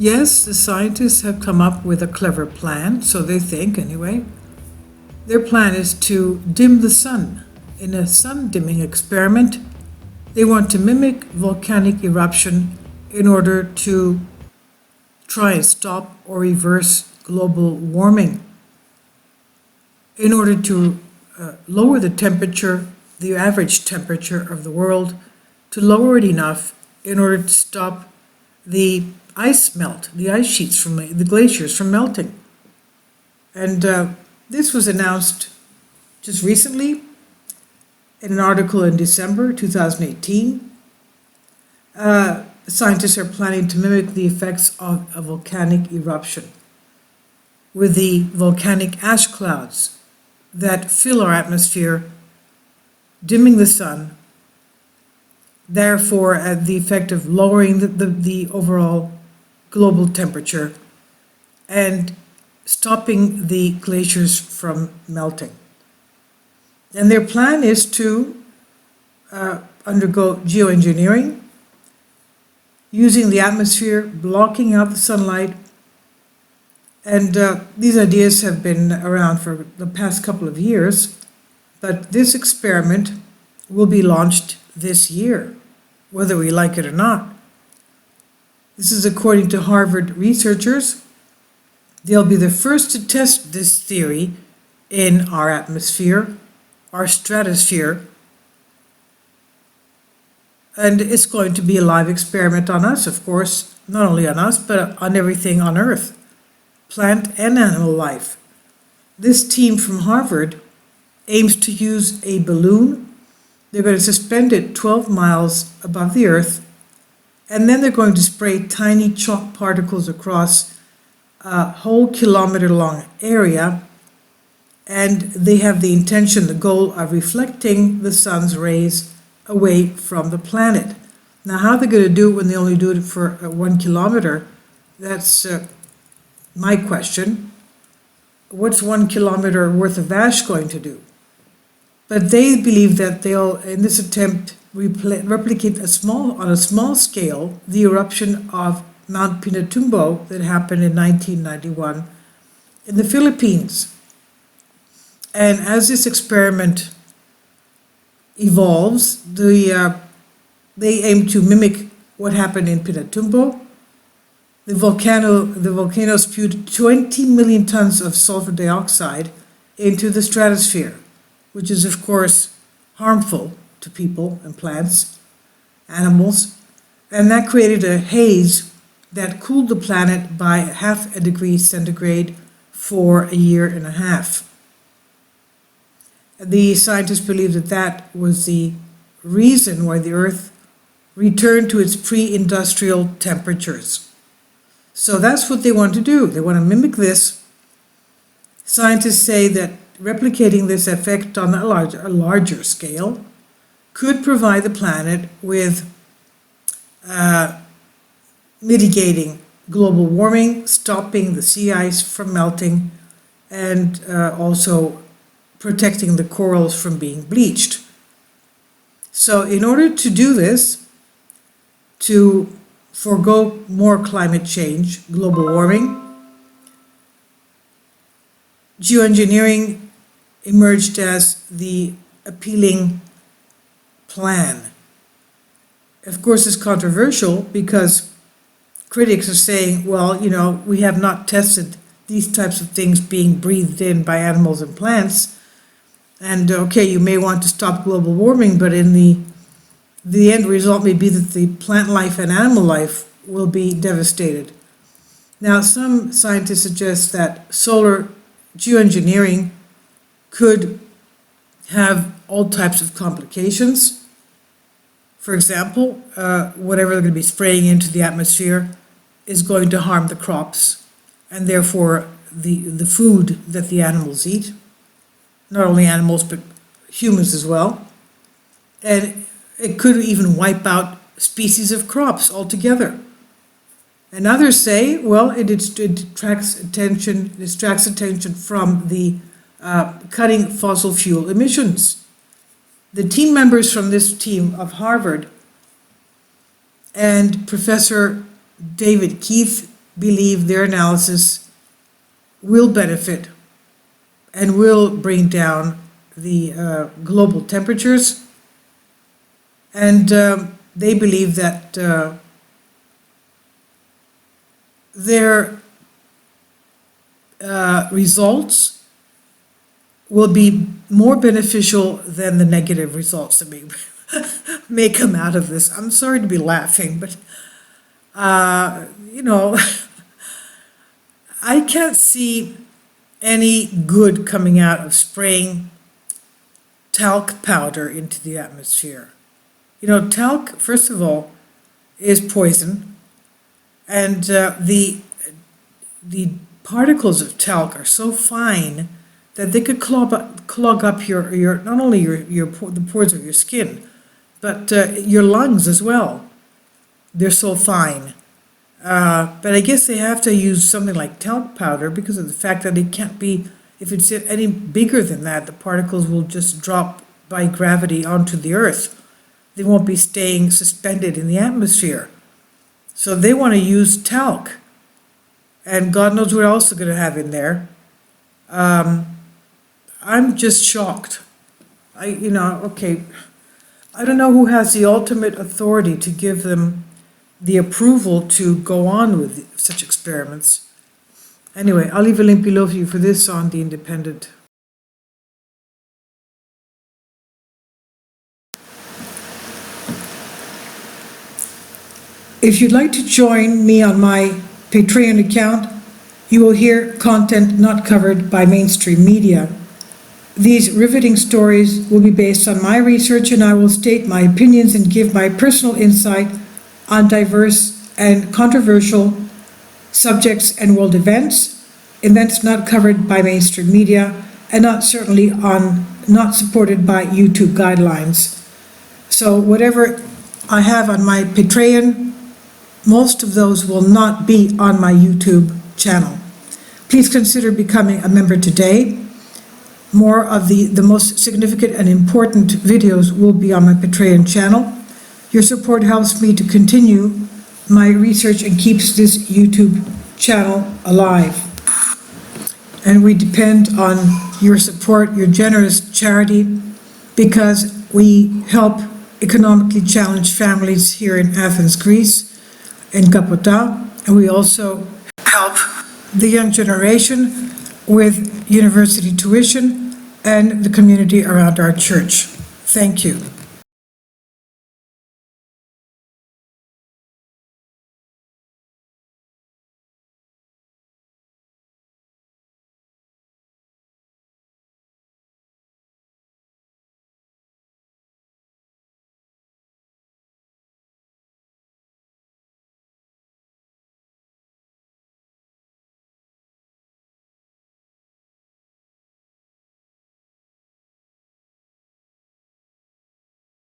Yes, the scientists have come up with a clever plan, so they think anyway. Their plan is to dim the sun. In a sun dimming experiment, they want to mimic volcanic eruption in order to try and stop or reverse global warming. In order to lower the temperature, the average temperature of the world, to lower it enough in order to stop the ice melt, the ice sheets from the glaciers from melting. And this was announced just recently in an article in December 2018. Scientists are planning to mimic the effects of a volcanic eruption with the volcanic ash clouds that fill our atmosphere, dimming the sun, therefore the effect of lowering the overall global temperature and stopping the glaciers from melting. And their plan is to undergo geoengineering, using the atmosphere, blocking out the sunlight. And these ideas have been around for the past couple of years, but this experiment will be launched this year, whether we like it or not. This is according to Harvard researchers. They'll be the first to test this theory in our atmosphere, our stratosphere, and it's going to be a live experiment on us, of course, not only on us, but on everything on Earth, plant and animal life. This team from Harvard aims to use a balloon. They're going to suspend it 12 miles above the Earth, and then they're going to spray tiny chalk particles across a whole kilometer-long area, and they have the intention, the goal of reflecting the sun's rays away from the planet. Now, how they're going to do it when they only do it for 1 kilometer, that's my question. What's 1 kilometer worth of ash going to do? But they believe that they'll, in this attempt, replicate on a small scale the eruption of Mount Pinatubo that happened in 1991 in the Philippines. And as this experiment evolves, they aim to mimic what happened in Pinatubo. The volcano spewed 20 million tons of sulfur dioxide into the stratosphere, which is of course harmful to people and plants, animals, and that created a haze that cooled the planet by 0.5 degree centigrade for a year and a half. The scientists believe that that was the reason why the Earth returned to its pre-industrial temperatures. So that's what they want to do. They want to mimic this. Scientists say that replicating this effect on a larger scale could provide the planet with mitigating global warming, stopping the sea ice from melting, and also protecting the corals from being bleached. So in order to do this, to forego more climate change, global warming, geoengineering emerged as the appealing plan. Of course, it's controversial because critics are saying, well, we have not tested these types of things being breathed in by animals and plants. And okay, you may want to stop global warming, but in the end result may be that the plant life and animal life will be devastated. Now, some scientists suggest that solar geoengineering could have all types of complications. For example, whatever they're going to be spraying into the atmosphere is going to harm the crops and therefore the food that the animals eat. Not only animals, but humans as well. And it could even wipe out species of crops altogether. And others say, well, it distracts attention from the cutting fossil fuel emissions. The team members from this team of Harvard and Professor David Keith, believe their analysis will benefit and will bring down the global temperatures. And they believe that their results will be more beneficial than the negative results that may come out of this. I'm sorry to be laughing, but you know, I can't see any good coming out of spraying talc powder into the atmosphere. You know, talc, first of all, is poison, and the particles of talc are so fine that they could clog up your not only the pores of your skin, but your lungs as well. They're so fine. But I guess they have to use something like talc powder because of the fact that it can't be, if it's any bigger than that, the particles will just drop by gravity onto the earth. They won't be staying suspended in the atmosphere. So they want to use talc. And God knows what else they're going to have in there. I'm just shocked. Okay, I don't know who has the ultimate authority to give them the approval to go on with such experiments. Anyway, I'll leave a link below for you for this on The Independent. If you'd like to join me on my Patreon account, you will hear content not covered by mainstream media. These riveting stories will be based on my research, and I will state my opinions and give my personal insight on diverse and controversial subjects and world events not covered by mainstream media, and not supported by YouTube guidelines. So whatever I have on my Patreon, most of those will not be on my YouTube channel. Please consider becoming a member today. More of the most significant and important videos will be on my Patreon channel. Your support helps me to continue my research and keeps this YouTube channel alive. And we depend on your support, your generous charity, because we help economically challenged families here in Athens, Greece, in Kapota, and we also help the young generation with university tuition and the community around our church. Thank you.